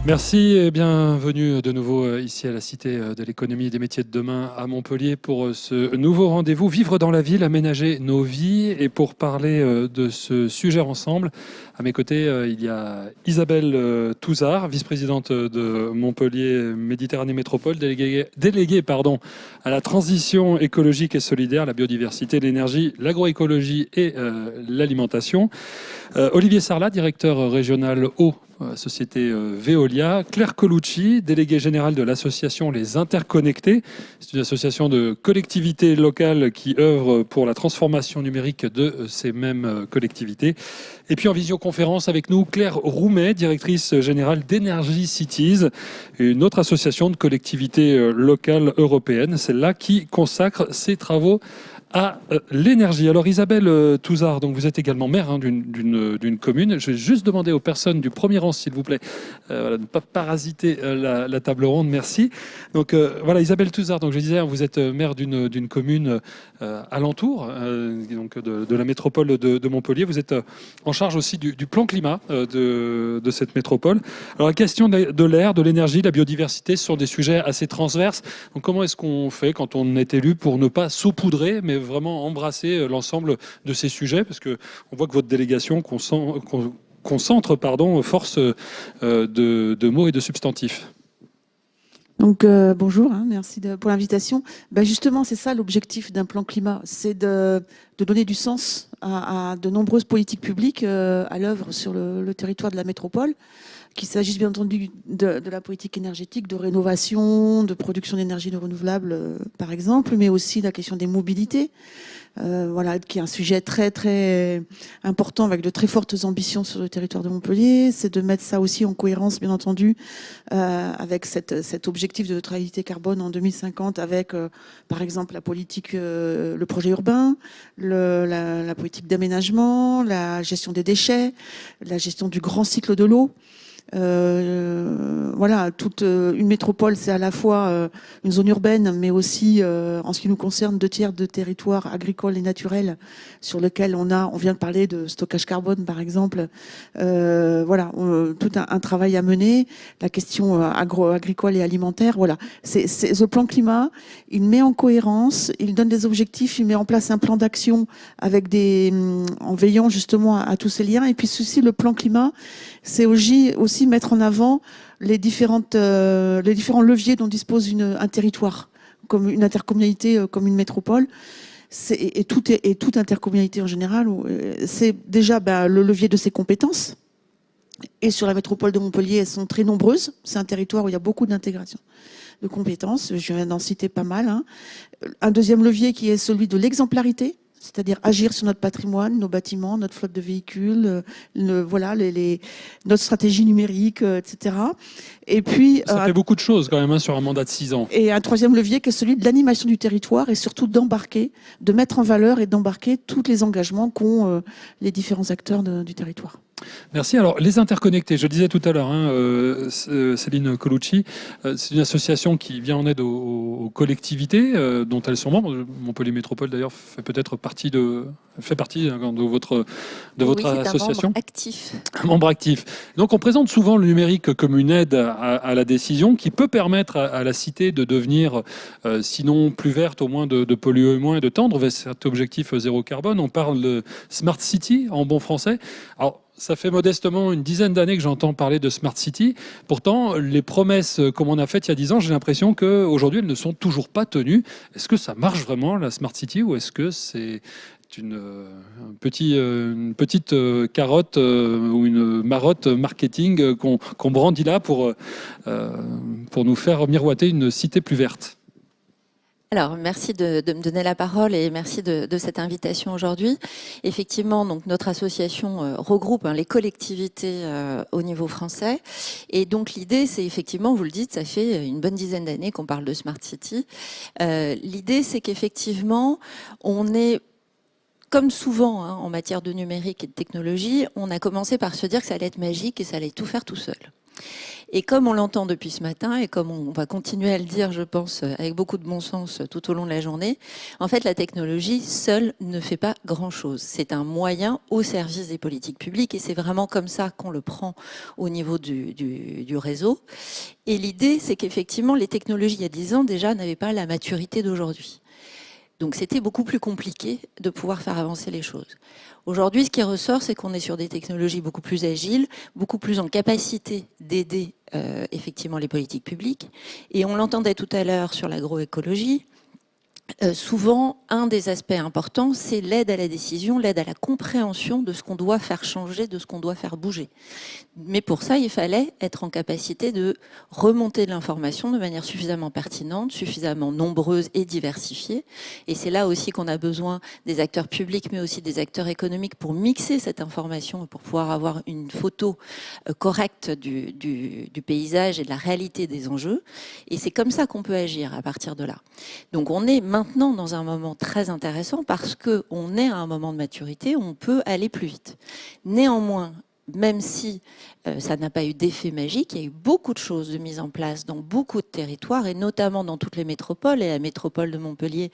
Merci et bienvenue de nouveau ici à la Cité de l'économie et des métiers de demain à Montpellier pour ce nouveau rendez-vous Vivre dans la ville, aménager nos vies. Et pour parler de ce sujet ensemble, à mes côtés, il y a Isabelle Touzard, vice-présidente de Montpellier Méditerranée Métropole, déléguée à la transition écologique et solidaire, la biodiversité, l'énergie, l'agroécologie et l'alimentation. Olivier Sarlat, directeur régional eau, société Veolia. Claire Colucci, déléguée générale de l'association Les Interconnectés. C'est une association de collectivités locales qui œuvre pour la transformation numérique de ces mêmes collectivités. Et puis en visioconférence avec nous, Claire Roumet, directrice générale d'Energy Cities, une autre association de collectivités locales européennes, celle-là qui consacre ses travaux à l'énergie. Alors Isabelle Touzard, donc vous êtes également maire d'une commune. Je vais juste demander aux personnes du premier rang, s'il vous plaît, de ne pas parasiter la table ronde. Merci. Donc voilà, Isabelle Touzard, donc je disais, vous êtes maire d'une commune alentour, donc de la métropole de Montpellier. Vous êtes en charge aussi du plan climat de cette métropole. Alors la question de l'air, de l'énergie, de la biodiversité, ce sont des sujets assez transverses. Donc comment est-ce qu'on fait quand on est élu pour ne pas saupoudrer, mais vraiment embrasser l'ensemble de ces sujets, parce qu'on voit que votre délégation concentre force de mots et de substantifs. Donc bonjour, merci pour l'invitation. Justement, c'est ça l'objectif d'un plan climat, c'est de donner du sens à de nombreuses politiques publiques à l'œuvre sur le territoire de la métropole, qu'il s'agisse bien entendu de la politique énergétique, de rénovation, de production d'énergie renouvelable par exemple, mais aussi la question des mobilités. Voilà, qui est un sujet très très important avec de très fortes ambitions sur le territoire de Montpellier. C'est de mettre ça aussi en cohérence, bien entendu, avec cet objectif de neutralité carbone en 2050, avec par exemple la politique, le projet urbain, la politique d'aménagement, la gestion des déchets, la gestion du grand cycle de l'eau. Voilà, toute une métropole, c'est à la fois une zone urbaine, mais aussi, en ce qui nous concerne, 2/3 de territoire agricole et naturel sur lequel on vient de parler de stockage carbone, par exemple. Voilà, tout un travail à mener, la question agricole et alimentaire. Voilà, c'est ce plan climat. Il met en cohérence, il donne des objectifs, il met en place un plan d'action avec en veillant justement à tous ces liens. Et puis ceci, le plan climat, c'est aussi mettre en avant les différents leviers dont dispose un territoire, comme une intercommunalité, comme une métropole. Et toute intercommunalité en général, c'est déjà le levier de ses compétences. Et sur la métropole de Montpellier, elles sont très nombreuses. C'est un territoire où il y a beaucoup d'intégration de compétences. Je viens d'en citer pas mal. Un deuxième levier qui est celui de l'exemplarité, c'est-à-dire agir sur notre patrimoine, nos bâtiments, notre flotte de véhicules, notre stratégie numérique, etc. Et puis, ça fait beaucoup de choses quand même sur un mandat de 6 ans. Et un troisième levier qui est celui de l'animation du territoire et surtout de mettre en valeur et d'embarquer tous les engagements qu'ont les différents acteurs du territoire. Merci. Alors, les interconnectés, je le disais tout à l'heure, Céline Colucci, c'est une association qui vient en aide aux collectivités dont elles sont membres. Montpellier Métropole, d'ailleurs, fait partie de votre association. Un membre actif. Un membre actif. Donc, on présente souvent le numérique comme une aide à la décision qui peut permettre à la cité de devenir, sinon plus verte, au moins de polluer moins et de tendre vers cet objectif zéro carbone. On parle de Smart City en bon français. Alors, ça fait modestement une dizaine d'années que j'entends parler de Smart City. Pourtant, les promesses qu'on en a faites il y a 10 ans, j'ai l'impression qu'aujourd'hui, elles ne sont toujours pas tenues. Est-ce que ça marche vraiment, la Smart City, ou est-ce que c'est une petite carotte ou une marotte marketing qu'on brandit là pour nous faire miroiter une cité plus verte? Alors, merci de me donner la parole et merci de cette invitation aujourd'hui. Effectivement, donc notre association regroupe les collectivités au niveau français. Et donc, l'idée, c'est effectivement, vous le dites, ça fait une bonne dizaine d'années qu'on parle de Smart City. L'idée, c'est qu'effectivement, on est... Comme souvent en matière de numérique et de technologie, on a commencé par se dire que ça allait être magique et ça allait tout faire tout seul. Et comme on l'entend depuis ce matin, et comme on va continuer à le dire, je pense, avec beaucoup de bon sens tout au long de la journée, en fait, la technologie seule ne fait pas grand-chose. C'est un moyen au service des politiques publiques, et c'est vraiment comme ça qu'on le prend au niveau du réseau. Et l'idée, c'est qu'effectivement, les technologies, il y a 10 ans déjà, n'avaient pas la maturité d'aujourd'hui. Donc c'était beaucoup plus compliqué de pouvoir faire avancer les choses. Aujourd'hui, ce qui ressort, c'est qu'on est sur des technologies beaucoup plus agiles, beaucoup plus en capacité d'aider effectivement les politiques publiques. Et on l'entendait tout à l'heure sur l'agroécologie. Souvent, un des aspects importants, c'est l'aide à la décision, l'aide à la compréhension de ce qu'on doit faire changer, de ce qu'on doit faire bouger. Mais pour ça, il fallait être en capacité de remonter de l'information de manière suffisamment pertinente, suffisamment nombreuse et diversifiée. Et c'est là aussi qu'on a besoin des acteurs publics, mais aussi des acteurs économiques pour mixer cette information et pour pouvoir avoir une photo correcte du paysage et de la réalité des enjeux. Et c'est comme ça qu'on peut agir à partir de là. Donc on est maintenant dans un moment très intéressant parce qu'on est à un moment de maturité où on peut aller plus vite. Néanmoins, même si ça n'a pas eu d'effet magique, il y a eu beaucoup de choses de mise en place dans beaucoup de territoires et notamment dans toutes les métropoles. Et la métropole de Montpellier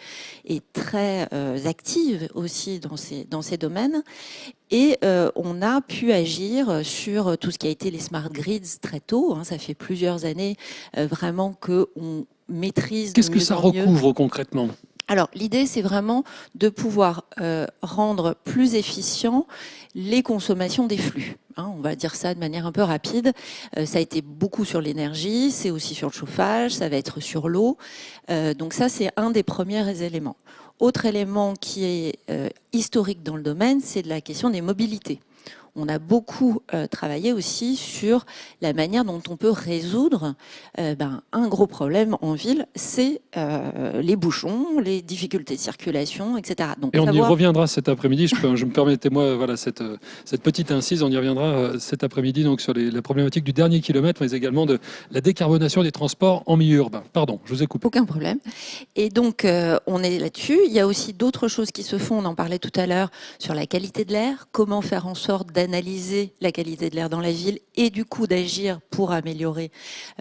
est très active aussi dans ces domaines. Et on a pu agir sur tout ce qui a été les smart grids très tôt. Hein, ça fait plusieurs années vraiment qu'on maîtrise. Qu'est-ce que ça recouvre concrètement ? Alors, l'idée, c'est vraiment de pouvoir rendre plus efficient les consommations des flux. Hein, on va dire ça de manière un peu rapide. Ça a été beaucoup sur l'énergie, c'est aussi sur le chauffage, ça va être sur l'eau. Donc ça, c'est un des premiers éléments. Autre élément qui est historique dans le domaine, c'est de la question des mobilités. On a beaucoup travaillé aussi sur la manière dont on peut résoudre un gros problème en ville, c'est les bouchons, les difficultés de circulation, etc. Donc, et on y reviendra cet après-midi. Je me permettez-moi voilà, cette petite incise, on y reviendra cet après-midi donc, sur la problématique du dernier kilomètre, mais également de la décarbonation des transports en milieu urbain. Pardon, je vous ai coupé. Aucun problème. Et donc, on est là-dessus. Il y a aussi d'autres choses qui se font, on en parlait tout à l'heure, sur la qualité de l'air, comment faire en sorte d'analyser la qualité de l'air dans la ville et du coup d'agir pour améliorer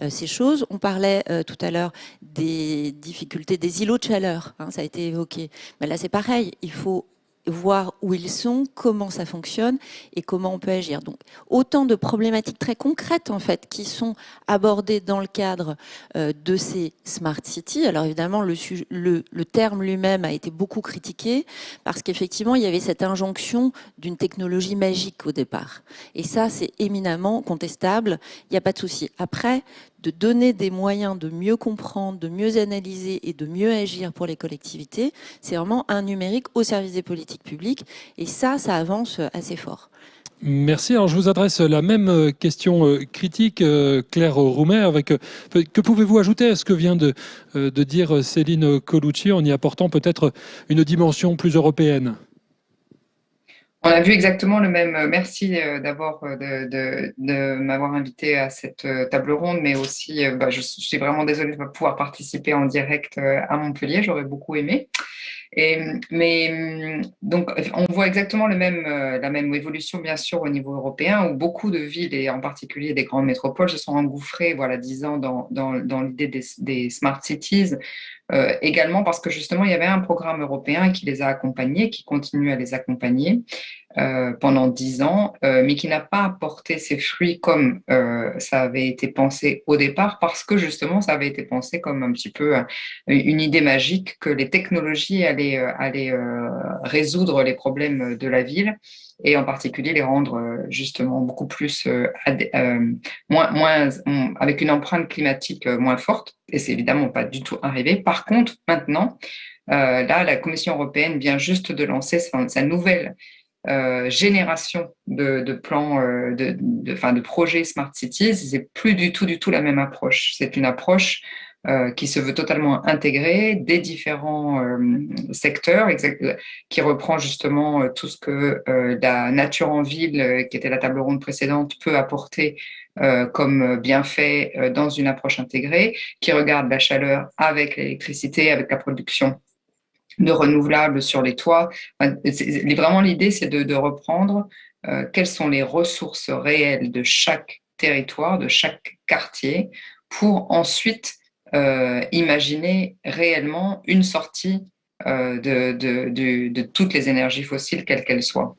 ces choses. On parlait tout à l'heure des difficultés des îlots de chaleur, hein, ça a été évoqué. Mais là, c'est pareil, il faut voir où ils sont, comment ça fonctionne et comment on peut agir. Donc, autant de problématiques très concrètes, en fait, qui sont abordées dans le cadre de ces smart cities. Alors, évidemment, le terme lui-même a été beaucoup critiqué parce qu'effectivement, il y avait cette injonction d'une technologie magique au départ. Et ça, c'est éminemment contestable. Il n'y a pas de souci. Après, de donner des moyens de mieux comprendre, de mieux analyser et de mieux agir pour les collectivités, c'est vraiment un numérique au service des politiques publiques. Et ça avance assez fort. Merci. Alors, je vous adresse la même question critique, Claire Roumet. Que pouvez-vous ajouter à ce que vient de dire Céline Colucci en y apportant peut-être une dimension plus européenne ? On a vu exactement le même. Merci d'abord de m'avoir invité à cette table ronde, mais aussi, je suis vraiment désolée de ne pas pouvoir participer en direct à Montpellier. J'aurais beaucoup aimé. Donc, on voit exactement la même évolution, bien sûr, au niveau européen, où beaucoup de villes, et en particulier des grandes métropoles, se sont engouffrées, voilà, 10 ans dans l'idée des smart cities, également parce que justement, il y avait un programme européen qui les a accompagnés, qui continue à les accompagner pendant 10 ans, mais qui n'a pas porté ses fruits comme ça avait été pensé au départ, parce que justement, ça avait été pensé comme un petit peu une idée magique que les technologies allaient résoudre les problèmes de la ville et en particulier les rendre justement beaucoup plus avec une empreinte climatique moins forte. Et c'est évidemment pas du tout arrivé. Par contre, maintenant, là, la Commission européenne vient juste de lancer sa nouvelle génération de plans, de projets Smart Cities. C'est plus du tout la même approche. C'est une approche qui se veut totalement intégrée des différents secteurs, qui reprend justement tout ce que la nature en ville, qui était la table ronde précédente, peut apporter comme bienfait dans une approche intégrée, qui regarde la chaleur avec l'électricité, avec la production de renouvelables sur les toits. Vraiment, l'idée, c'est de reprendre quelles sont les ressources réelles de chaque territoire, de chaque quartier, pour ensuite imaginer réellement une sortie de toutes les énergies fossiles, quelles qu'elles soient,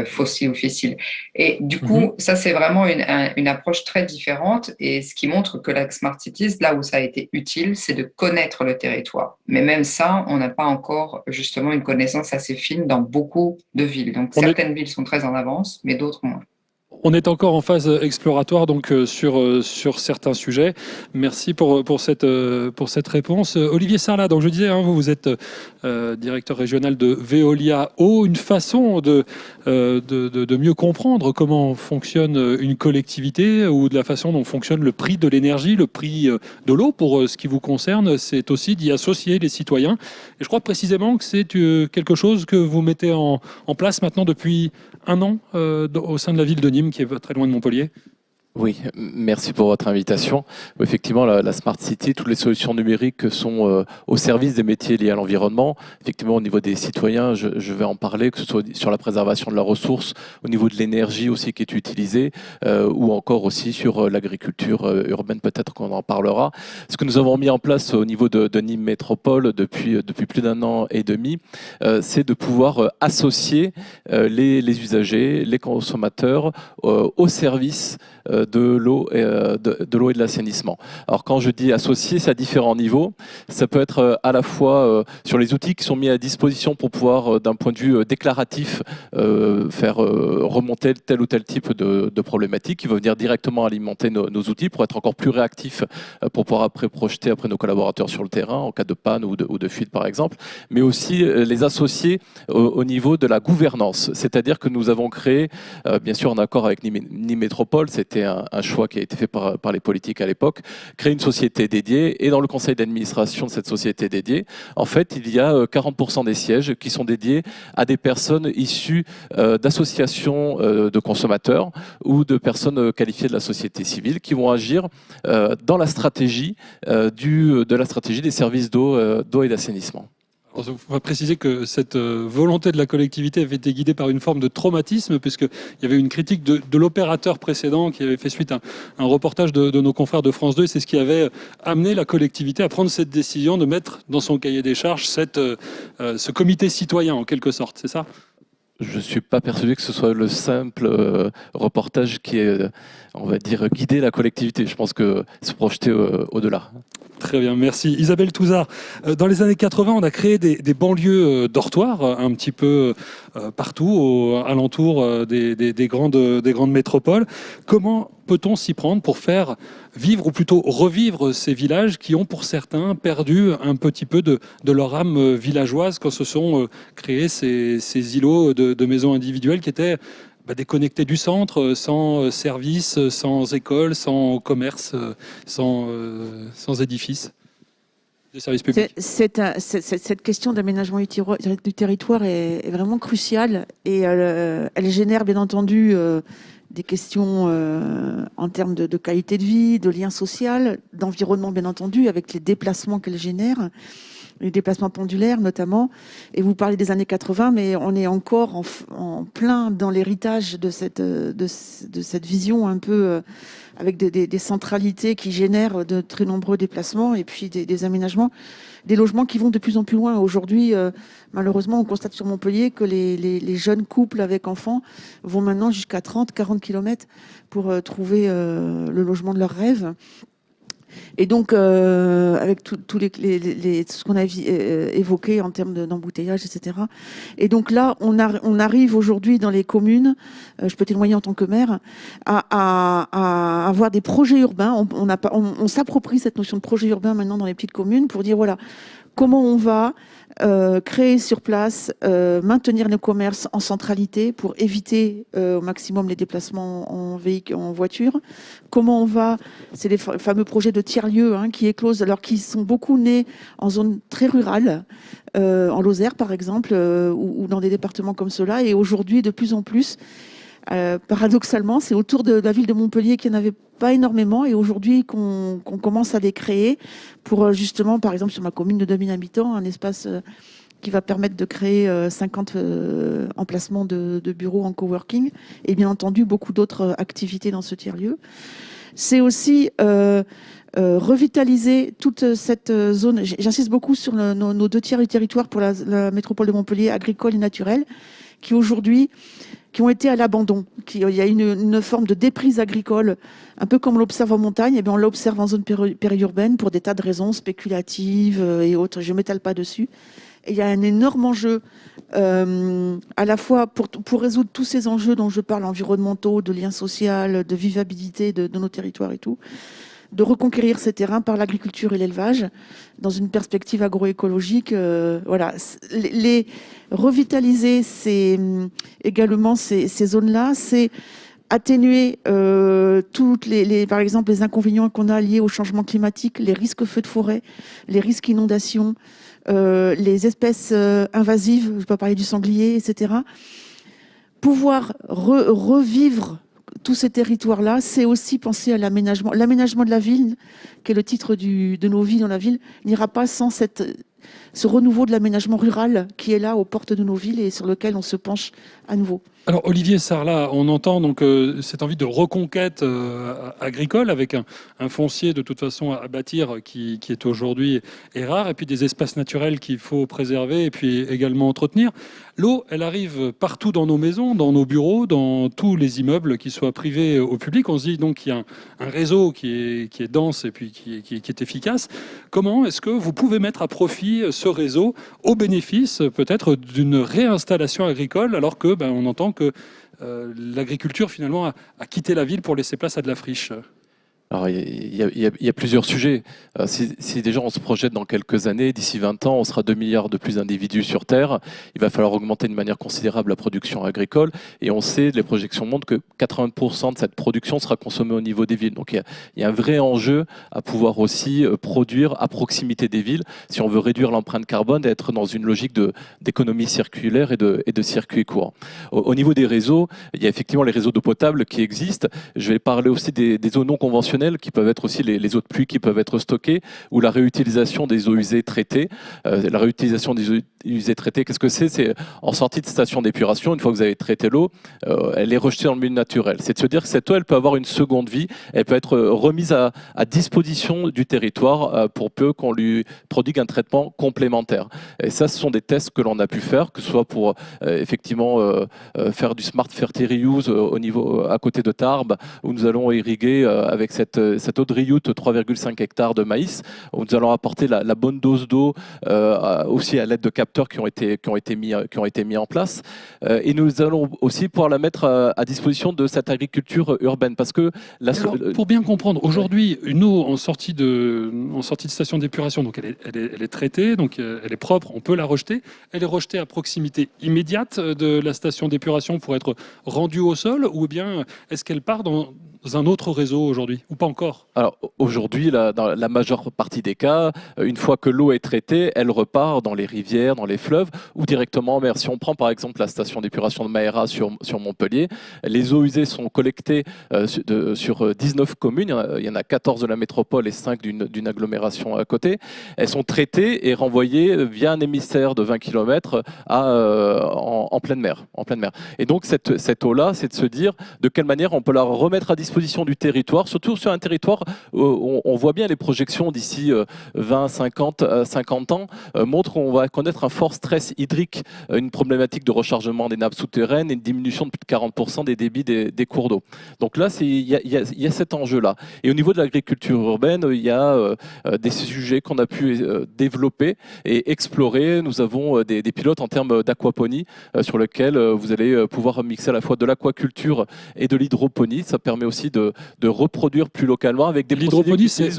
fossiles ou fissiles. Et du coup, ça, c'est vraiment une approche très différente, et ce qui montre que la Smart Cities, là où ça a été utile, c'est de connaître le territoire. Mais même ça, on n'a pas encore justement une connaissance assez fine dans beaucoup de villes. Donc, certaines villes sont très en avance, mais d'autres moins. On est encore en phase exploratoire donc sur certains sujets. Merci pour cette réponse. Olivier Sarlat, donc je disais, vous êtes directeur régional de Veolia Eau, une façon de mieux comprendre comment fonctionne une collectivité ou de la façon dont fonctionne le prix de l'énergie, le prix de l'eau pour ce qui vous concerne, c'est aussi d'y associer les citoyens. Et je crois précisément que c'est quelque chose que vous mettez en place maintenant depuis un an au sein de la ville de Nîmes, qui est pas très loin de Montpellier. Oui, merci pour votre invitation. Effectivement, la Smart City, toutes les solutions numériques sont au service des métiers liés à l'environnement. Effectivement, au niveau des citoyens, je vais en parler, que ce soit sur la préservation de la ressource, au niveau de l'énergie aussi qui est utilisée, ou encore aussi sur l'agriculture urbaine, peut-être qu'on en parlera. Ce que nous avons mis en place au niveau de Nîmes Métropole depuis plus d'un an et demi, c'est de pouvoir associer les usagers, les consommateurs au service de l'eau et de l'assainissement. Alors quand je dis associer, c'est à différents niveaux. Ça peut être à la fois sur les outils qui sont mis à disposition pour pouvoir, d'un point de vue déclaratif, faire remonter tel ou tel type de problématique qui va venir directement alimenter nos outils pour être encore plus réactifs, pour pouvoir projeter nos collaborateurs sur le terrain en cas de panne ou de fuite par exemple, mais aussi les associer au niveau de la gouvernance. C'est-à-dire que nous avons créé, bien sûr en accord avec Nîmes Métropole, c'était un choix qui a été fait par les politiques à l'époque, créer une société dédiée, et dans le conseil d'administration de cette société dédiée, en fait, il y a 40% des sièges qui sont dédiés à des personnes issues d'associations de consommateurs ou de personnes qualifiées de la société civile qui vont agir dans la stratégie des services d'eau et d'assainissement. On va préciser que cette volonté de la collectivité avait été guidée par une forme de traumatisme, puisqu'il y avait une critique de l'opérateur précédent qui avait fait suite à un reportage de nos confrères de France 2. C'est ce qui avait amené la collectivité à prendre cette décision de mettre dans son cahier des charges ce comité citoyen, en quelque sorte. C'est ça ? Je ne suis pas persuadé que ce soit le simple reportage qui ait, on va dire, guidé la collectivité. Je pense que se projeter au-delà. Très bien, merci. Isabelle Touzard, dans les années 80, on a créé des banlieues dortoirs un petit peu partout, alentour des grandes métropoles. Comment peut-on s'y prendre pour faire vivre, ou plutôt revivre, ces villages qui ont pour certains perdu un petit peu de leur âme villageoise quand se sont créés ces îlots de maisons individuelles qui étaient déconnectés du centre, sans services, sans école, sans commerce, sans édifices de services publics. Cette question d'aménagement du territoire est vraiment cruciale, et elle génère bien entendu des questions en termes de qualité de vie, de lien social, d'environnement bien entendu, avec les déplacements qu'elle génère, les déplacements pendulaires notamment. Et vous parlez des années 80, mais on est encore en plein dans l'héritage de cette vision un peu avec des centralités qui génèrent de très nombreux déplacements, et puis des aménagements, des logements qui vont de plus en plus loin. Aujourd'hui, malheureusement, on constate sur Montpellier que les jeunes couples avec enfants vont maintenant jusqu'à 30-40 km pour trouver le logement de leurs rêves. Et donc, avec tout ce qu'on a évoqué en termes d'embouteillage, etc. Et donc là, on arrive aujourd'hui dans les communes, je peux témoigner en tant que maire, à avoir des projets urbains. On s'approprie cette notion de projet urbain maintenant dans les petites communes pour dire, voilà, comment on va créer sur place, maintenir nos commerces en centralité pour éviter au maximum les déplacements en voiture. Comment on va, c'est les fameux projets de tiers-lieux qui éclosent, alors qu'ils sont beaucoup nés en zone très rurale, en Lozère par exemple, ou dans des départements comme ceux-là. Et aujourd'hui, de plus en plus, paradoxalement, c'est autour de la ville de Montpellier qu'il n'y en avait pas énormément, et aujourd'hui qu'on commence à les créer pour justement, par exemple sur ma commune de 2000 habitants, un espace qui va permettre de créer 50 emplacements de bureaux en coworking et bien entendu beaucoup d'autres activités dans ce tiers-lieu. C'est aussi revitaliser toute cette zone. J'insiste beaucoup sur nos 2 tiers du territoire pour la métropole de Montpellier, agricole et naturelle, qui aujourd'hui qui ont été à l'abandon. Il y a une forme de déprise agricole, un peu comme on l'observe en montagne, et bien on l'observe en zone périurbaine pour des tas de raisons spéculatives et autres. Je ne m'étale pas dessus. Et il y a un énorme enjeu, à la fois pour résoudre tous ces enjeux dont je parle, environnementaux, de lien social, de vivabilité de nos territoires et tout, de reconquérir ces terrains par l'agriculture et l'élevage dans une perspective agroécologique. Voilà, les revitaliser également ces zones-là, c'est atténuer toutes par exemple les inconvénients qu'on a liés au changement climatique, les risques feux de forêt, les risques inondations, les espèces invasives, je ne vais pas parler du sanglier, etc. Pouvoir revivre tous ces territoires-là, c'est aussi penser à l'aménagement. L'aménagement de la ville, qui est le titre de nos vies dans la ville, n'ira pas sans ce renouveau de l'aménagement rural qui est là aux portes de nos villes et sur lequel on se penche à nouveau. Alors Olivier Sarlat, on entend donc cette envie de reconquête agricole avec un foncier de toute façon à bâtir qui est aujourd'hui est rare, et puis des espaces naturels qu'il faut préserver et puis également entretenir. L'eau, elle arrive partout dans nos maisons, dans nos bureaux, dans tous les immeubles, qu'ils soient privés ou publics. On se dit donc qu'il y a un réseau qui est dense et puis qui est efficace. Comment est-ce que vous pouvez mettre à profit ce réseau au bénéfice peut-être d'une réinstallation agricole, alors que on entend que l'agriculture finalement a quitté la ville pour laisser place à de la friche? Alors, il y a plusieurs sujets. Si déjà on se projette dans quelques années, d'ici 20 ans, on sera 2 milliards de plus d'individus sur Terre. Il va falloir augmenter de manière considérable la production agricole. Et on sait, les projections montrent que 80% de cette production sera consommée au niveau des villes. Donc il y a un vrai enjeu à pouvoir aussi produire à proximité des villes si on veut réduire l'empreinte carbone et être dans une logique d'économie circulaire et de circuit court. Au niveau des réseaux, il y a effectivement les réseaux d'eau potable qui existent. Je vais parler aussi des eaux non conventionnelles qui peuvent être aussi les eaux de pluie qui peuvent être stockées, ou la réutilisation des eaux usées traitées. La réutilisation des eaux usées traitées, qu'est-ce que c'est? C'est en sortie de station d'épuration, une fois que vous avez traité l'eau, elle est rejetée dans le milieu naturel. C'est de se dire que cette eau, elle peut avoir une seconde vie, elle peut être remise à disposition du territoire pour peu qu'on lui prodigue un traitement complémentaire. Et ça, ce sont des tests que l'on a pu faire, que ce soit pour effectivement faire du smart fertile reuse au niveau à côté de Tarbes, où nous allons irriguer avec cette eau de Riout 3,5 hectares de maïs, où nous allons apporter la bonne dose d'eau aussi à l'aide de capteurs qui ont été mis en place. Et nous allons aussi pouvoir la mettre à disposition de cette agriculture urbaine. Parce que alors, pour bien comprendre, aujourd'hui, une eau en sortie de station d'épuration, donc elle est traitée, donc elle est propre, on peut la rejeter. Elle est rejetée à proximité immédiate de la station d'épuration pour être rendue au sol, ou bien est-ce qu'elle part dans un autre réseau aujourd'hui, ou pas encore? Alors aujourd'hui, dans la majeure partie des cas, une fois que l'eau est traitée, elle repart dans les rivières, dans les fleuves, ou directement en mer. Si on prend par exemple la station d'épuration de Maera sur Montpellier, les eaux usées sont collectées sur 19 communes, il y en a 14 de la métropole et 5 d'une agglomération à côté. Elles sont traitées et renvoyées via un émissaire de 20 km en pleine mer. Et donc cette eau-là, c'est de se dire de quelle manière on peut la remettre à disposition du territoire, surtout sur un territoire où on voit bien les projections d'ici 20, 50 ans montrent qu'on va connaître un fort stress hydrique, une problématique de rechargement des nappes souterraines et une diminution de plus de 40% des débits des cours d'eau. Donc là, il y a cet enjeu-là. Et au niveau de l'agriculture urbaine, il y a des sujets qu'on a pu développer et explorer. Nous avons des pilotes en termes d'aquaponie sur lesquels vous allez pouvoir mixer à la fois de l'aquaculture et de l'hydroponie. Ça permet aussi de reproduire plus localement avec des l'hydroponie, c'est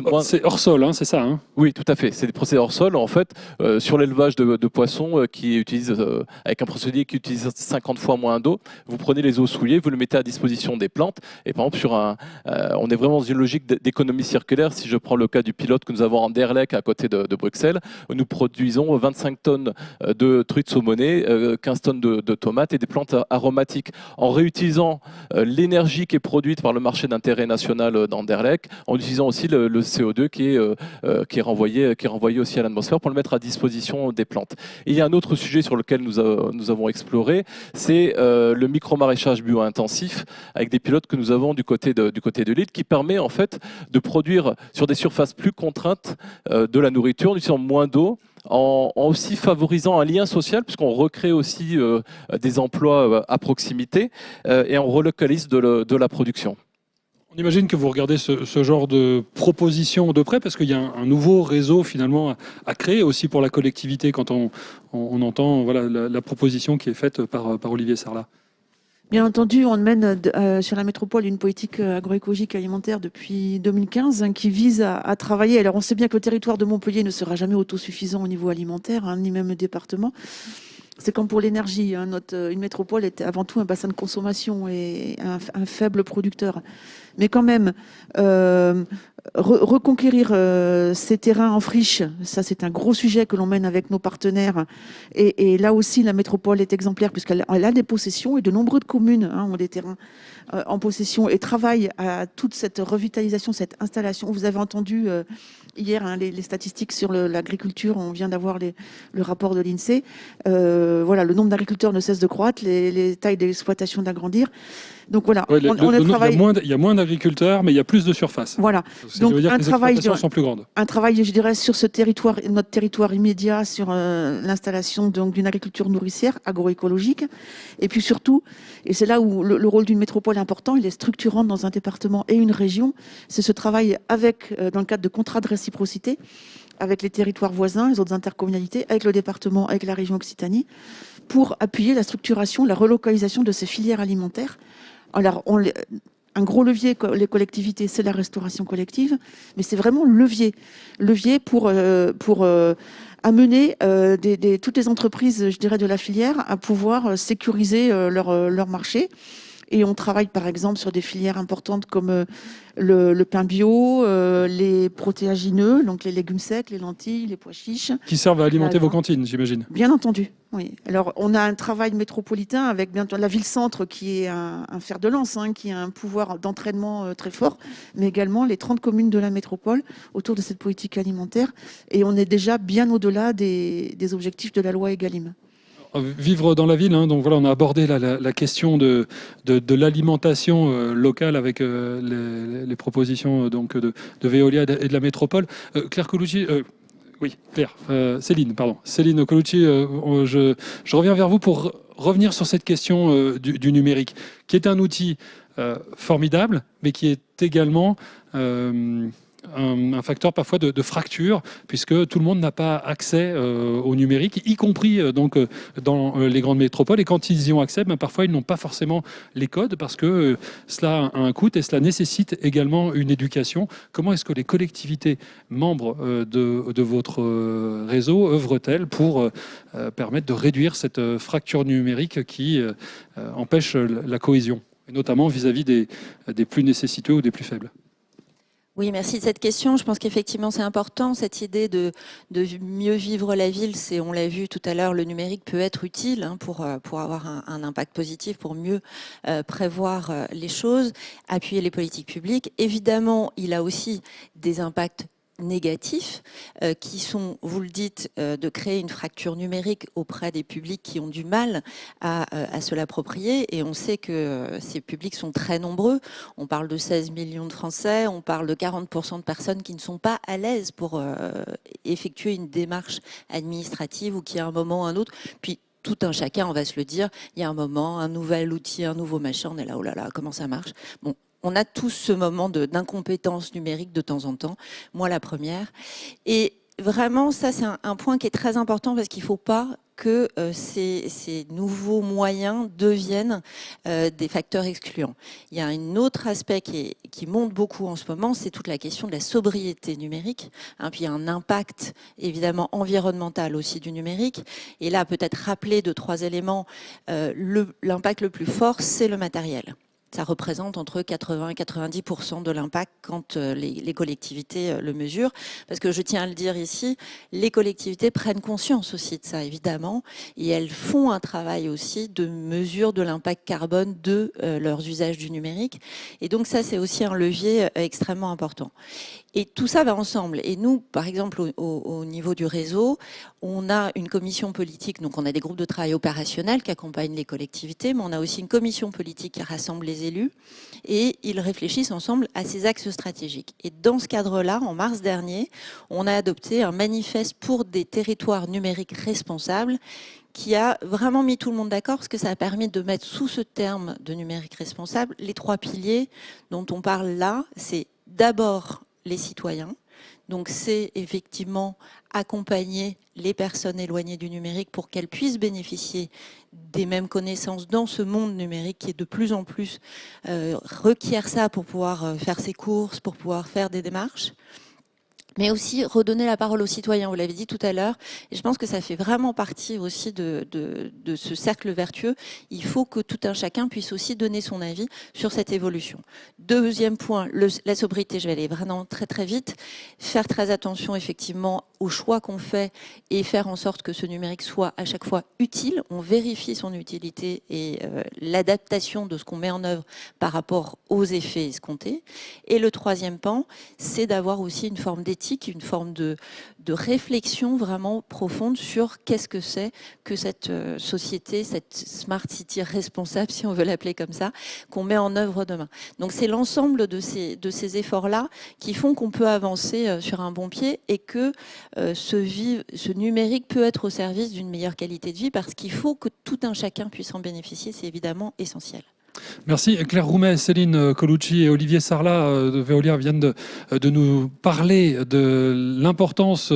hors sol, hein, c'est ça, hein? Oui, tout à fait. C'est des procédés hors sol. En fait, sur l'élevage de poissons qui utilisent avec un procédé qui utilise 50 fois moins d'eau, vous prenez les eaux souillées, vous le mettez à disposition des plantes. Et par exemple, on est vraiment dans une logique d'économie circulaire. Si je prends le cas du pilote que nous avons en Derleck à côté de Bruxelles, nous produisons 25 tonnes de truites saumonées, 15 tonnes de tomates et des plantes aromatiques en réutilisant l'énergie qui est produite par le marché marché d'intérêt national d'Anderlecht, en utilisant aussi le CO2 qui est renvoyé aussi à l'atmosphère pour le mettre à disposition des plantes. Et il y a un autre sujet sur lequel nous avons exploré, c'est le micro-maraîchage bio-intensif avec des pilotes que nous avons du côté de l'île qui permet en fait de produire sur des surfaces plus contraintes de la nourriture en utilisant moins d'eau, en aussi favorisant un lien social, puisqu'on recrée aussi des emplois à proximité et on relocalise de la production. On imagine que vous regardez ce genre de proposition de près, parce qu'il y a un nouveau réseau finalement à créer aussi pour la collectivité quand on entend voilà, la proposition qui est faite par Olivier Sarlat. Bien entendu, on mène sur la métropole une politique agroécologique alimentaire depuis 2015 qui vise à travailler. Alors, on sait bien que le territoire de Montpellier ne sera jamais autosuffisant au niveau alimentaire, ni même le département. C'est comme pour l'énergie. Une métropole est avant tout un bassin de consommation et un faible producteur. Mais quand même, reconquérir ces terrains en friche, ça c'est un gros sujet que l'on mène avec nos partenaires. Et là aussi, la métropole est exemplaire puisqu'elle a des possessions et de nombreuses communes ont des terrains en possession et travaillent à toute cette revitalisation, cette installation. Vous avez entendu hier les statistiques sur l'agriculture. On vient d'avoir le rapport de l'INSEE. Voilà, le nombre d'agriculteurs ne cesse de croître, les tailles d'exploitation d'agrandir. Donc voilà, ouais, il y a moins d'agriculteurs, mais il y a plus de surface. Voilà. Donc les exploitations sont plus grandes. Un travail, je dirais, sur ce territoire, notre territoire immédiat, sur l'installation d'une agriculture nourricière, agroécologique. Et puis surtout, et c'est là où le rôle d'une métropole est important, il est structurant dans un département et une région, c'est ce travail dans le cadre de contrats de réciprocité, avec les territoires voisins, les autres intercommunalités, avec le département, avec la région Occitanie, pour appuyer la structuration, la relocalisation de ces filières alimentaires. Alors, un gros levier, les collectivités, c'est la restauration collective, mais c'est vraiment levier pour amener toutes les entreprises, je dirais, de la filière à pouvoir sécuriser leur marché. Et on travaille par exemple sur des filières importantes comme le pain bio, les protéagineux, donc les légumes secs, les lentilles, les pois chiches. Qui servent à alimenter vos cantines, j'imagine. Bien entendu, oui. Alors on a un travail métropolitain avec bientôt la ville-centre qui est un fer de lance, qui a un pouvoir d'entraînement très fort, mais également les 30 communes de la métropole autour de cette politique alimentaire. Et on est déjà bien au-delà des objectifs de la loi Egalim. Vivre dans la ville, donc voilà, on a abordé la question de l'alimentation locale avec les propositions donc de Veolia et de la métropole. Claire Colucci, Céline Colucci, je reviens vers vous pour revenir sur cette question du numérique, qui est un outil formidable, mais qui est également un facteur parfois de fracture, puisque tout le monde n'a pas accès au numérique, y compris donc dans les grandes métropoles. Et quand ils y ont accès, parfois ils n'ont pas forcément les codes, parce que cela a un coût et cela nécessite également une éducation. Comment est-ce que les collectivités membres de votre réseau œuvrent-elles pour permettre de réduire cette fracture numérique qui empêche la cohésion, et notamment vis-à-vis des plus nécessiteux ou des plus faibles? Oui, merci de cette question. Je pense qu'effectivement, c'est important, cette idée de mieux vivre la ville. On l'a vu tout à l'heure, le numérique peut être utile pour avoir un impact positif, pour mieux prévoir les choses, appuyer les politiques publiques. Évidemment, il a aussi des impacts négatifs qui sont, vous le dites, de créer une fracture numérique auprès des publics qui ont du mal à se l'approprier, et on sait que ces publics sont très nombreux. On parle de 16 millions de Français, on parle de 40% de personnes qui ne sont pas à l'aise pour effectuer une démarche administrative, ou qui à un moment ou un autre, puis tout un chacun, on va se le dire, il y a un moment, un nouvel outil, un nouveau machin, on est là, oh là là, comment ça marche? Bon, on a tous ce moment d'incompétence numérique de temps en temps, moi la première. Et vraiment, ça c'est un point qui est très important, parce qu'il ne faut pas que ces nouveaux moyens deviennent des facteurs excluants. Il y a un autre aspect qui monte beaucoup en ce moment, c'est toute la question de la sobriété numérique. Puis il y a un impact évidemment environnemental aussi du numérique. Et là, peut-être rappeler 2-3 éléments. L'impact le plus fort, c'est le matériel. ça représente entre 80 et 90% de l'impact quand les collectivités le mesurent. Parce que je tiens à le dire ici, les collectivités prennent conscience aussi de ça, évidemment, et elles font un travail aussi de mesure de l'impact carbone de leurs usages du numérique. Et donc ça, c'est aussi un levier extrêmement important. Et tout ça va ensemble. Et nous, par exemple, au niveau du réseau, on a une commission politique, donc on a des groupes de travail opérationnels qui accompagnent les collectivités, mais on a aussi une commission politique qui rassemble les élus et ils réfléchissent ensemble à ces axes stratégiques. Et dans ce cadre-là, en mars dernier, on a adopté un manifeste pour des territoires numériques responsables qui a vraiment mis tout le monde d'accord, parce que ça a permis de mettre sous ce terme de numérique responsable les 3 piliers dont on parle là. C'est d'abord les citoyens. Donc c'est effectivement accompagner les personnes éloignées du numérique pour qu'elles puissent bénéficier des mêmes connaissances dans ce monde numérique qui est de plus en plus requiert ça pour pouvoir faire ses courses, pour pouvoir faire des démarches. Mais aussi redonner la parole aux citoyens, vous l'avez dit tout à l'heure, et je pense que ça fait vraiment partie aussi de ce cercle vertueux. Il faut que tout un chacun puisse aussi donner son avis sur cette évolution. Deuxième point, la sobriété, je vais aller vraiment très très vite, faire très attention effectivement aux choix qu'on fait et faire en sorte que ce numérique soit à chaque fois utile. On vérifie son utilité et l'adaptation de ce qu'on met en œuvre par rapport aux effets escomptés. Et le troisième pan, c'est d'avoir aussi une forme d'éthique, une forme de réflexion vraiment profonde sur qu'est-ce que c'est que cette société, cette smart city responsable, si on veut l'appeler comme ça, qu'on met en œuvre demain. Donc c'est l'ensemble de ces efforts-là qui font qu'on peut avancer sur un bon pied et que ce numérique peut être au service d'une meilleure qualité de vie, parce qu'il faut que tout un chacun puisse en bénéficier, c'est évidemment essentiel. Merci. Claire Roumet, Céline Colucci et Olivier Sarlat de Veolia viennent de nous parler de l'importance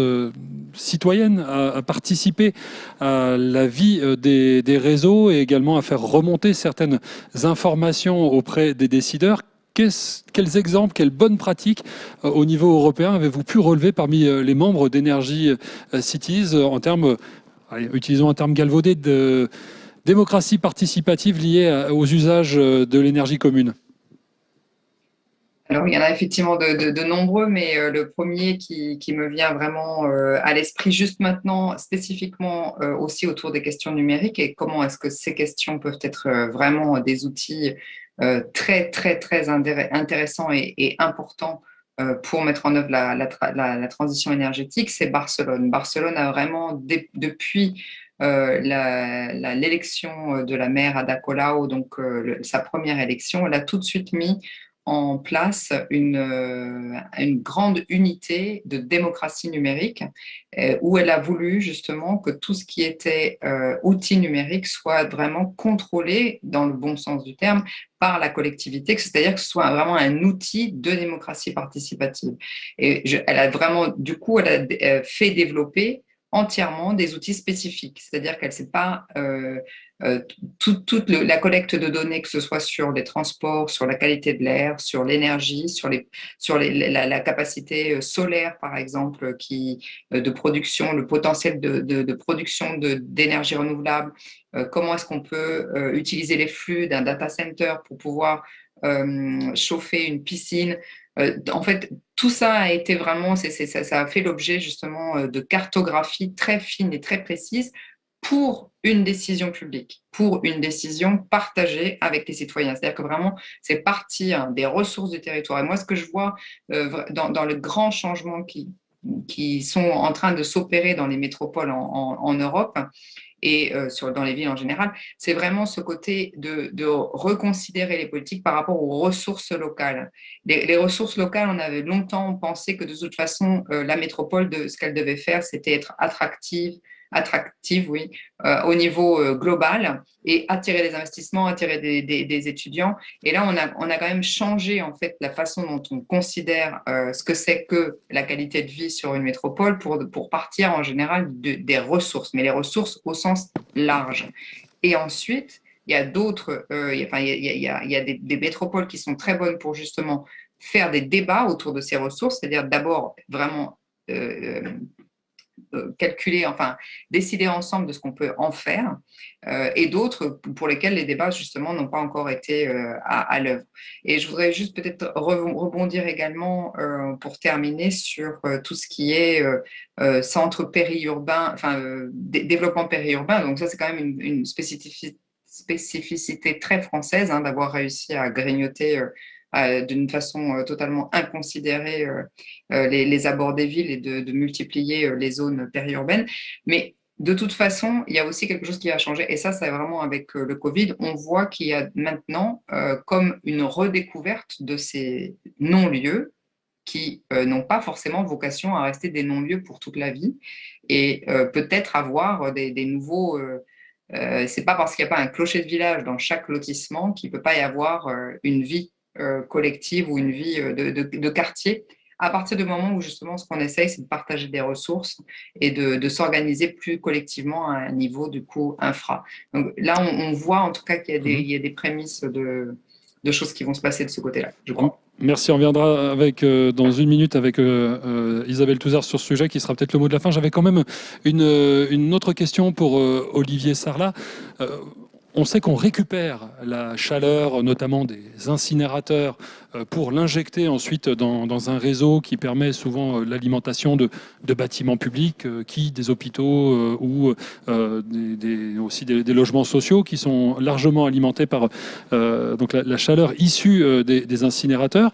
citoyenne à participer à la vie des réseaux et également à faire remonter certaines informations auprès des décideurs. Quels exemples, quelles bonnes pratiques au niveau européen avez-vous pu relever parmi les membres d'Energy Cities en termes, utilisons un terme galvaudé, de démocratie participative liée aux usages de l'énergie commune? Alors, il y en a effectivement de nombreux, mais le premier qui me vient vraiment à l'esprit juste maintenant, spécifiquement aussi autour des questions numériques et comment est-ce que ces questions peuvent être vraiment des outils très, très, très intéressants et importants pour mettre en œuvre la transition énergétique, c'est Barcelone. Barcelone a vraiment, depuis l'élection de la maire Ada Colau, donc sa première élection, elle a tout de suite mis en place une grande unité de démocratie numérique où elle a voulu justement que tout ce qui était outils numériques soit vraiment contrôlé dans le bon sens du terme par la collectivité, c'est-à-dire que ce soit vraiment un outil de démocratie participative. Et elle a vraiment, du coup, elle a fait développer entièrement des outils spécifiques, c'est-à-dire qu'elle ne sait pas toute la collecte de données, que ce soit sur les transports, sur la qualité de l'air, sur l'énergie, sur la capacité solaire, par exemple, de production, le potentiel de production d'énergie renouvelable, comment est-ce qu'on peut utiliser les flux d'un data center pour pouvoir chauffer une piscine. En fait, tout ça a été vraiment, ça a fait l'objet justement de cartographie très fine et très précise pour une décision publique, pour une décision partagée avec les citoyens. C'est-à-dire que vraiment, c'est parti des ressources du territoire. Et moi, ce que je vois dans le grand changement qui sont en train de s'opérer dans les métropoles en Europe, et dans les villes en général, c'est vraiment ce côté de reconsidérer les politiques par rapport aux ressources locales. Les ressources locales, on avait longtemps pensé que de toute façon, la métropole, ce qu'elle devait faire, c'était être attractive, oui, au niveau global et attirer des investissements, attirer des étudiants. Et là, on a quand même changé en fait la façon dont on considère ce que c'est que la qualité de vie sur une métropole pour partir en général des ressources, mais les ressources au sens large. Et ensuite, il y a d'autres, il y a des métropoles qui sont très bonnes pour justement faire des débats autour de ces ressources, c'est-à-dire d'abord vraiment calculer, enfin décider ensemble de ce qu'on peut en faire, et d'autres pour lesquels les débats justement n'ont pas encore été à l'œuvre. Et je voudrais juste peut-être rebondir également pour terminer sur tout ce qui est centre périurbain, enfin développement périurbain. Donc ça c'est quand même une spécificité très française d'avoir réussi à grignoter d'une façon totalement inconsidérée les abords des villes et de multiplier les zones périurbaines. Mais de toute façon, il y a aussi quelque chose qui a changé. Et ça, c'est vraiment avec le Covid. On voit qu'il y a maintenant comme une redécouverte de ces non-lieux qui n'ont pas forcément vocation à rester des non-lieux pour toute la vie et peut-être avoir des nouveaux... c'est pas parce qu'il n'y a pas un clocher de village dans chaque lotissement qu'il ne peut pas y avoir une vie collective ou une vie de quartier, à partir du moment où justement ce qu'on essaye, c'est de partager des ressources et de s'organiser plus collectivement à un niveau du coup infra. Donc là, on voit en tout cas qu'il y a des prémices de choses qui vont se passer de ce côté-là, je crois. Merci, on reviendra dans une minute avec Isabelle Touzard sur ce sujet qui sera peut-être le mot de la fin. J'avais quand même une autre question pour Olivier Sarlat. On sait qu'on récupère la chaleur, notamment des incinérateurs, pour l'injecter ensuite dans un réseau qui permet souvent l'alimentation de bâtiments publics, des hôpitaux ou aussi des logements sociaux qui sont largement alimentés par donc la chaleur issue des incinérateurs.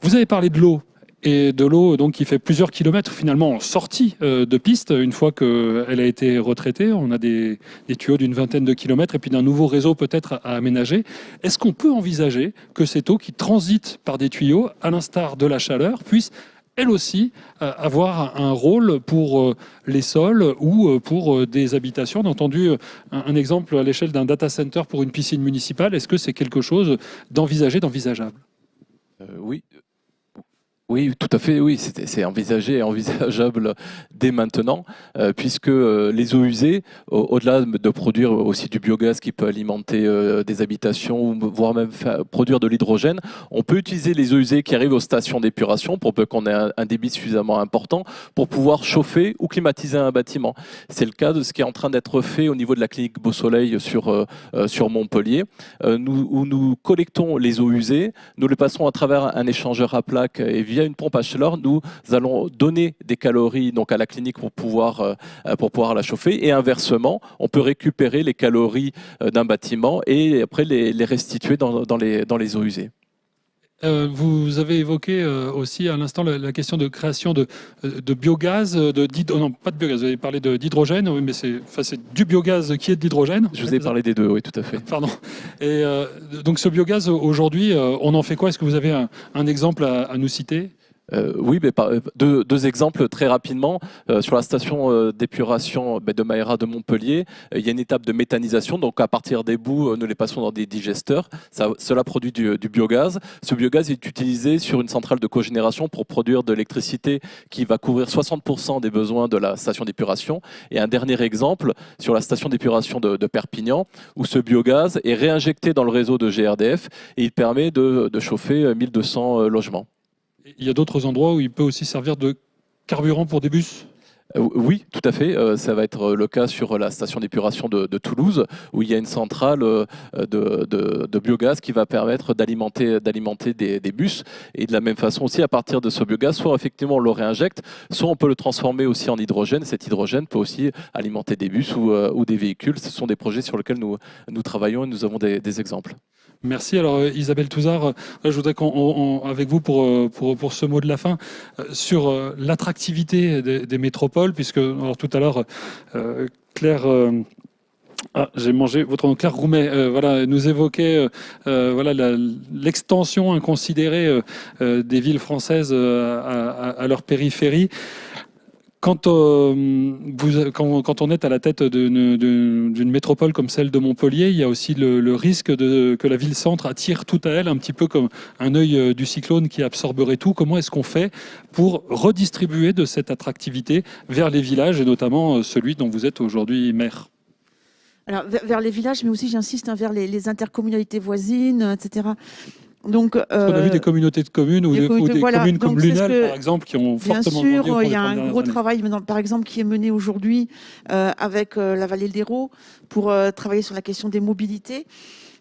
Vous avez parlé de l'eau. Et de l'eau donc, qui fait plusieurs kilomètres finalement en sortie de piste une fois qu'elle a été retraitée. On a des tuyaux d'une vingtaine de kilomètres et puis d'un nouveau réseau peut-être à aménager. Est-ce qu'on peut envisager que cette eau qui transite par des tuyaux, à l'instar de la chaleur, puisse elle aussi avoir un rôle pour les sols ou pour des habitations? On a entendu un exemple à l'échelle d'un data center pour une piscine municipale. Est-ce que c'est quelque chose d'envisageable? Oui. Oui, tout à fait, oui, c'est envisagé et envisageable dès maintenant, puisque les eaux usées, au-delà de produire aussi du biogaz qui peut alimenter des habitations, voire même produire de l'hydrogène, on peut utiliser les eaux usées qui arrivent aux stations d'épuration pour peu qu'on ait un débit suffisamment important pour pouvoir chauffer ou climatiser un bâtiment. C'est le cas de ce qui est en train d'être fait au niveau de la clinique Beau Soleil sur Montpellier, où nous collectons les eaux usées, nous les passons à travers un échangeur à plaques et via une pompe à chaleur, nous allons donner des calories donc à la clinique pour pouvoir la chauffer, et inversement, on peut récupérer les calories d'un bâtiment et après les restituer dans les eaux usées. Vous avez évoqué aussi à l'instant la question de création de biogaz, non pas de biogaz, vous avez parlé d'hydrogène, oui, mais c'est du biogaz qui est de l'hydrogène. Je vous ai parlé des deux, oui, tout à fait. Pardon. Et donc ce biogaz, aujourd'hui, on en fait quoi? Est-ce que vous avez un exemple à nous citer? Oui, mais deux exemples très rapidement. Sur la station d'épuration de Maera de Montpellier, il y a une étape de méthanisation. Donc à partir des boues, nous les passons dans des digesteurs. Cela produit du biogaz. Ce biogaz est utilisé sur une centrale de cogénération pour produire de l'électricité qui va couvrir 60% des besoins de la station d'épuration. Et un dernier exemple, sur la station d'épuration de Perpignan, où ce biogaz est réinjecté dans le réseau de GRDF et il permet de chauffer 1200 logements. Il y a d'autres endroits où il peut aussi servir de carburant pour des bus? Oui, tout à fait. Ça va être le cas sur la station d'épuration de Toulouse, où il y a une centrale de biogaz qui va permettre d'alimenter des bus. Et de la même façon aussi, à partir de ce biogaz, soit effectivement on le réinjecte, soit on peut le transformer aussi en hydrogène. Cet hydrogène peut aussi alimenter des bus ou des véhicules. Ce sont des projets sur lesquels nous travaillons et nous avons des exemples. Merci. Alors Isabelle Touzard, je voudrais avec vous pour ce mot de la fin sur l'attractivité des métropoles, puisque alors, tout à l'heure Claire j'ai mangé votre nom, Claire Roumet, nous évoquait l'extension inconsidérée des villes françaises à leur périphérie. Quand on est à la tête d'une métropole comme celle de Montpellier, il y a aussi le risque que la ville-centre attire tout à elle, un petit peu comme un œil du cyclone qui absorberait tout. Comment est-ce qu'on fait pour redistribuer de cette attractivité vers les villages, et notamment celui dont vous êtes aujourd'hui maire? Alors, vers les villages, mais aussi, j'insiste, vers les intercommunalités voisines, etc. Donc, On a vu des communautés de communes ou des voilà. communes comme Donc, c'est ce Lunel, que- par exemple, qui ont Bien fortement grandi au sûr, cours il des y a 30 un dernières gros années. travail, maintenant, par exemple, qui est mené aujourd'hui avec la vallée de l'Hérault pour travailler sur la question des mobilités.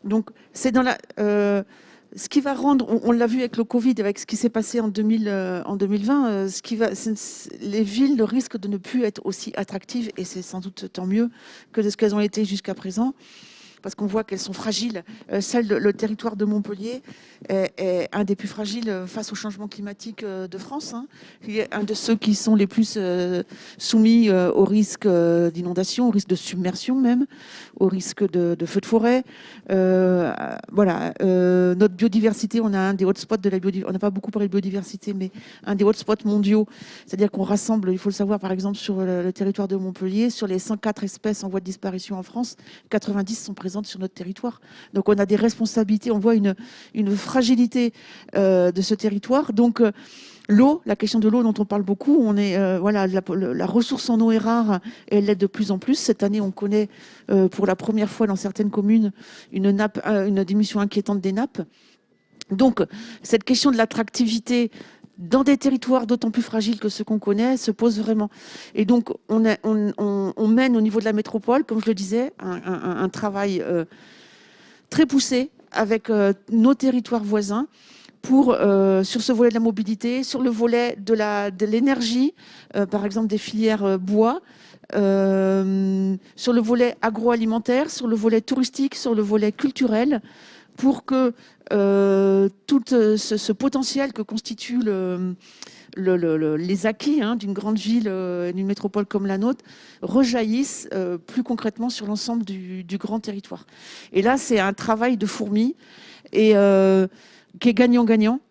Donc, c'est dans la... ce qui va rendre, on l'a vu avec le Covid, avec ce qui s'est passé en 2020, les villes risquent de ne plus être aussi attractives, et c'est sans doute tant mieux que de ce qu'elles ont été jusqu'à présent, parce qu'on voit qu'elles sont fragiles. Le territoire de Montpellier est un des plus fragiles face au changement climatique de France. Il est un de ceux qui sont les plus soumis au risque d'inondation, au risque de submersion même, au risque de feux de forêt. Voilà. Notre biodiversité, on a un des hotspots de la biodiversité. On n'a pas beaucoup parlé de biodiversité, mais un des hotspots mondiaux. C'est-à-dire qu'on rassemble, il faut le savoir, par exemple, sur le territoire de Montpellier, sur les 104 espèces en voie de disparition en France, 90 sont présentes sur notre territoire. Donc on a des responsabilités, on voit une fragilité de ce territoire. Donc l'eau, la question de l'eau dont on parle beaucoup, voilà, la ressource en eau est rare et elle l'est de plus en plus. Cette année, on connaît pour la première fois dans certaines communes une diminution inquiétante des nappes. Donc cette question de l'attractivité dans des territoires d'autant plus fragiles que ceux qu'on connaît, se pose vraiment. Et donc, on mène au niveau de la métropole, comme je le disais, un travail très poussé avec nos territoires voisins sur ce volet de la mobilité, sur le volet de l'énergie, par exemple des filières bois, sur le volet agroalimentaire, sur le volet touristique, sur le volet culturel, pour que tout ce potentiel que constitue les acquis d'une grande ville, d'une métropole comme la nôtre, rejaillissent plus concrètement sur l'ensemble du grand territoire. Et là, c'est un travail de fourmi et qui est gagnant-gagnant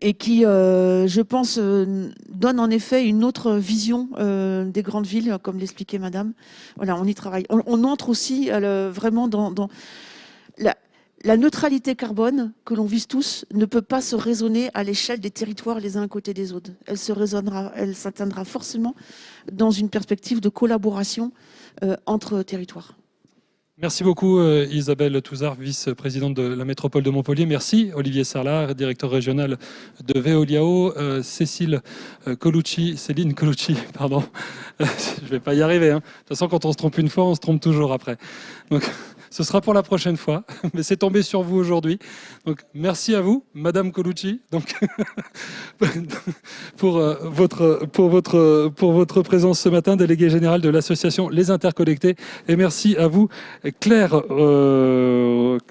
et qui, je pense, donne en effet une autre vision des grandes villes, comme l'expliquait Madame. Voilà, on y travaille. On entre aussi vraiment dans la neutralité carbone que l'on vise tous ne peut pas se raisonner à l'échelle des territoires les uns à côté des autres. Elle s'atteindra forcément dans une perspective de collaboration entre territoires. Merci beaucoup Isabelle Touzard, vice-présidente de la métropole de Montpellier. Merci Olivier Sarlat, directeur régional de Veoliao. Céline Colucci, pardon. Je ne vais pas y arriver. De toute façon, quand on se trompe une fois, on se trompe toujours après. Donc, ce sera pour la prochaine fois, mais c'est tombé sur vous aujourd'hui. Donc, merci à vous, Madame Colucci, pour votre présence ce matin, déléguée générale de l'association Les Interconnectés. Et merci à vous, Claire.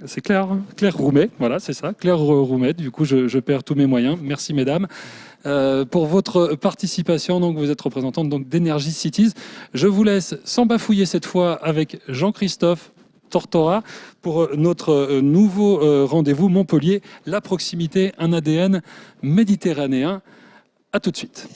C'est Claire Roumet. Voilà, c'est ça, Claire Roumet. Du coup, je perds tous mes moyens. Merci, mesdames. Pour votre participation, donc vous êtes représentante d'Energy Cities. Je vous laisse sans bafouiller cette fois avec Jean-Christophe Tortora pour notre nouveau rendez-vous Montpellier, la proximité, un ADN méditerranéen. À tout de suite.